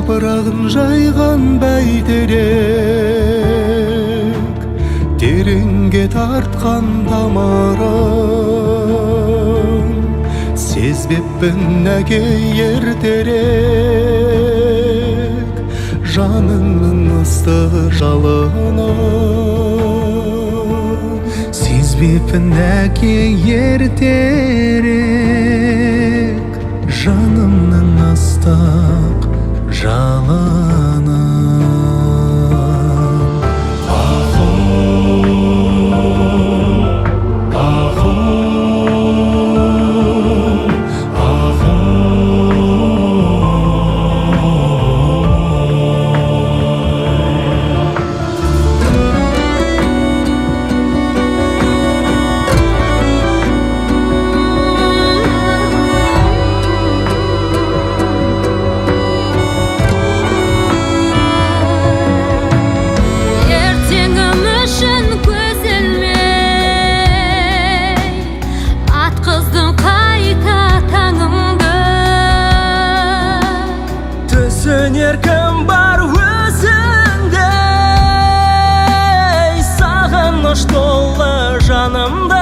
жапырағын жайған бәйтерек, тереңге тартқан тамырын сезбеппін әке ертерек, жаныңның ыстық жалынын сезбеппін әке ертерек, жанымның ыстық жалынын. Erkем бар өзіңдей, сағыныш толы жанымда.